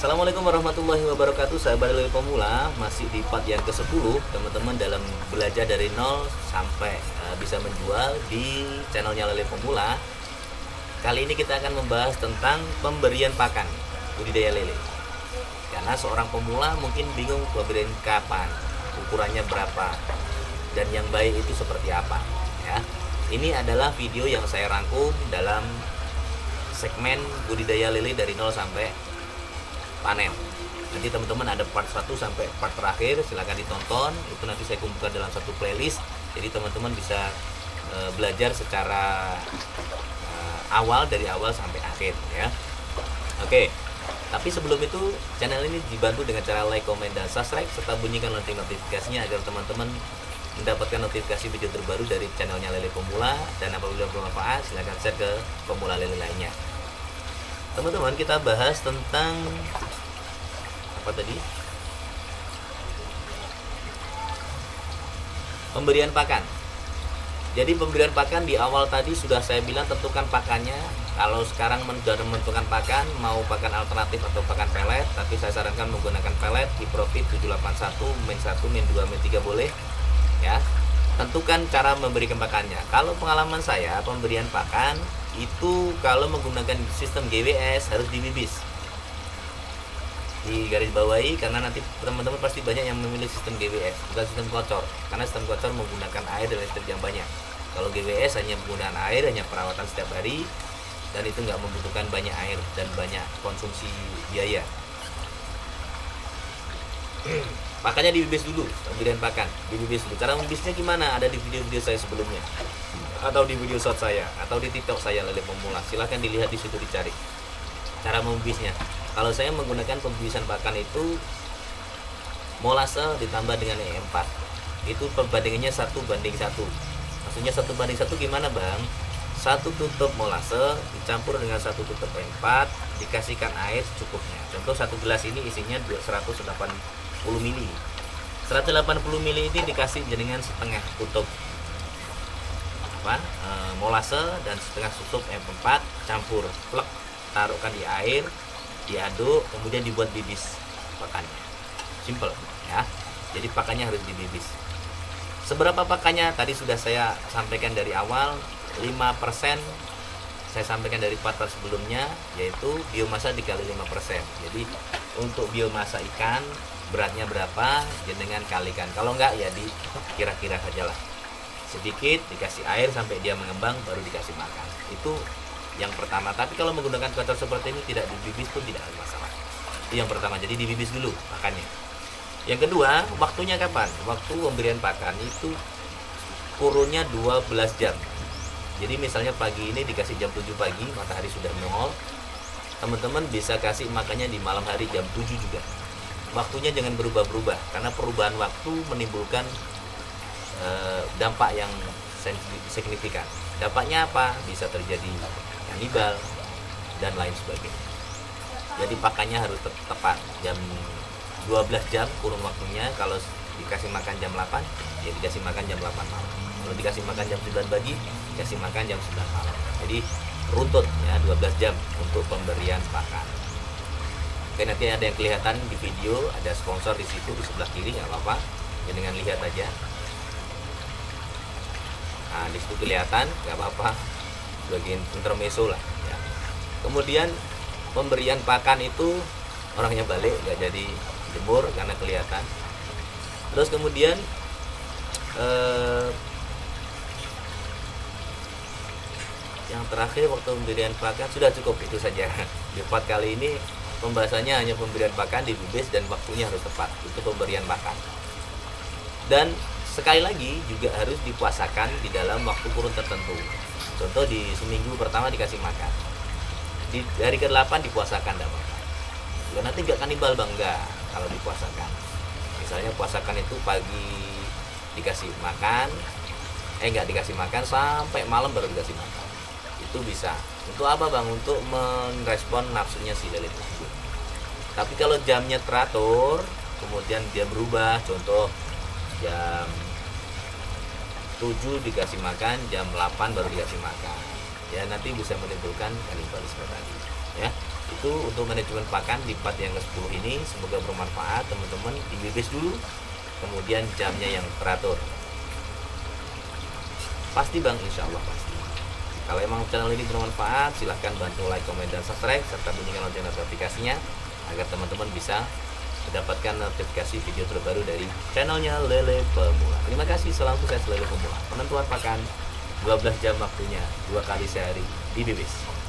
Assalamualaikum warahmatullahi wabarakatuh, sahabat lele pemula. Masih di part yang ke-10 teman-teman, dalam belajar dari nol sampai bisa menjual di channelnya Lele Pemula. Kali ini kita akan membahas tentang pemberian pakan budidaya lele. Karena seorang pemula mungkin bingung pemberian kapan, ukurannya berapa, dan yang baik itu seperti apa ya. Ini adalah video yang saya rangkum dalam segmen budidaya lele dari nol sampai panen. Nanti teman-teman ada part 1 sampai part terakhir, silahkan ditonton. Itu nanti saya kumpulkan dalam satu playlist, jadi teman-teman bisa belajar secara awal, dari awal sampai akhir ya. Oke, tapi sebelum itu channel ini dibantu dengan cara like, komen, dan subscribe, serta bunyikan lonceng notifikasinya agar teman-teman mendapatkan notifikasi video terbaru dari channelnya Lele Pemula. Dan apabila bermanfaat, silahkan share ke pemula lele lainnya. Teman-teman, kita bahas tentang apa tadi? Pemberian pakan. Jadi pemberian pakan di awal tadi sudah saya bilang tentukan pakannya. Kalau sekarang sudah menentukan pakan, mau pakan alternatif atau pakan pelet, tapi saya sarankan menggunakan pelet di Profit 781, min 1, min 2, min 3 boleh ya. Tentukan cara memberikan pakannya. Kalau pengalaman saya, pemberian pakan itu kalau menggunakan sistem GWS harus dibibis, di garis bawahi, karena nanti teman-teman pasti banyak yang memilih sistem GWS, bukan sistem kocor, karena sistem kocor menggunakan air dan listrik yang banyak. Kalau GWS hanya menggunakan air, hanya perawatan setiap hari, dan itu nggak membutuhkan banyak air dan banyak konsumsi biaya. Makanya dibibis dulu, pemberian pakan dibibis dulu. Cara membibisnya gimana? Ada di video-video saya sebelumnya, atau di video short saya, atau di TikTok saya Lele Pemula. Silahkan dilihat di situ, dicari cara membibisnya. Kalau saya menggunakan pembibisan pakan itu molase ditambah dengan E4. Itu perbandingannya 1:1. Maksudnya 1:1 gimana, Bang? 1 tutup molase dicampur dengan 1 tutup E4, dikasihkan air secukupnya. Contoh 1 gelas ini isinya 180 ml. 180 ml ini dikasih dengan setengah tutup molase dan setengah tutup E4, campur, plek, taruhkan di air, diaduk, kemudian dibuat bibis pakannya. Simple ya. Jadi pakannya harus dibibis. Seberapa pakannya tadi sudah saya sampaikan dari awal. 5% saya sampaikan dari part sebelumnya, yaitu biomasa dikali 5%. Jadi untuk biomasa ikan beratnya berapa, jenengan kalikan. Kalau enggak ya dikira-kira sajalah. Sedikit dikasih air sampai dia mengembang, baru dikasih makan. Itu yang pertama. Tapi kalau menggunakan kocor seperti ini, tidak dibibis pun tidak ada masalah. Itu yang pertama, jadi dibibis dulu pakannya. Yang kedua, waktunya kapan? Waktu pemberian pakan itu kurunnya 12 jam. Jadi misalnya pagi ini dikasih jam 7 pagi, matahari sudah menongol, teman-teman bisa kasih makannya di malam hari jam 7 juga. Waktunya jangan berubah-berubah, karena perubahan waktu menimbulkan dampak yang signifikan. Dampaknya apa? Bisa terjadi kanibal dan lain sebagainya. Jadi pakannya harus tepat, jam 12 jam kurun waktunya. Kalau dikasih makan jam 8, ya dikasih makan jam 8 malam. Kalau dikasih makan jam 9 pagi, dikasih makan jam 9 malam. Jadi runtut ya, 12 jam untuk pemberian pakan. Oke, nanti ada yang kelihatan di video, ada sponsor di situ di sebelah kiri, nggak apa-apa, ya dengan lihat aja. Nah, di situ kelihatan, nggak apa-apa, bagian intermezzo lah ya. Kemudian pemberian pakan itu orangnya balik, nggak jadi jemur karena kelihatan. Terus kemudian yang terakhir, waktu pemberian pakan sudah cukup, itu saja. Di part kali ini pembahasannya hanya pemberian pakan, dibibis, dan waktunya harus tepat. Itu pemberian pakan. Dan sekali lagi juga harus dipuasakan di dalam waktu kurun tertentu. Contoh di seminggu pertama dikasih makan, di hari ke-8 dipuasakan, tidak apa-apa. Ya, nanti nggak kanibal, Bang, enggak. Kalau dipuasakan, misalnya puasakan itu pagi dikasih makan, nggak dikasih makan sampai malam baru dikasih makan. Itu bisa. Untuk apa, Bang? Untuk merespon nafsunya si lele tersebut. Tapi kalau jamnya teratur, kemudian dia berubah, contoh jam 7 dikasih makan, jam 8 baru dikasih makan, ya nanti bisa menimbulkan kanibalisme tadi ya. itu untuk manajemen pakan di part yang ke-10 ini. Semoga bermanfaat teman-teman. Dibibis dulu, kemudian jamnya yang teratur. Pasti bang, insya Allah pasti. Kalau emang channel ini bermanfaat, silahkan bantu like, komen, dan subscribe, serta bunyikan lonceng notifikasinya agar teman-teman bisa mendapatkan notifikasi video terbaru dari channelnya Lele Pemula. Terima kasih, salam sukses Lele Pemula. Penentuan pakan 12 jam waktunya, 2 kali sehari, dibibis.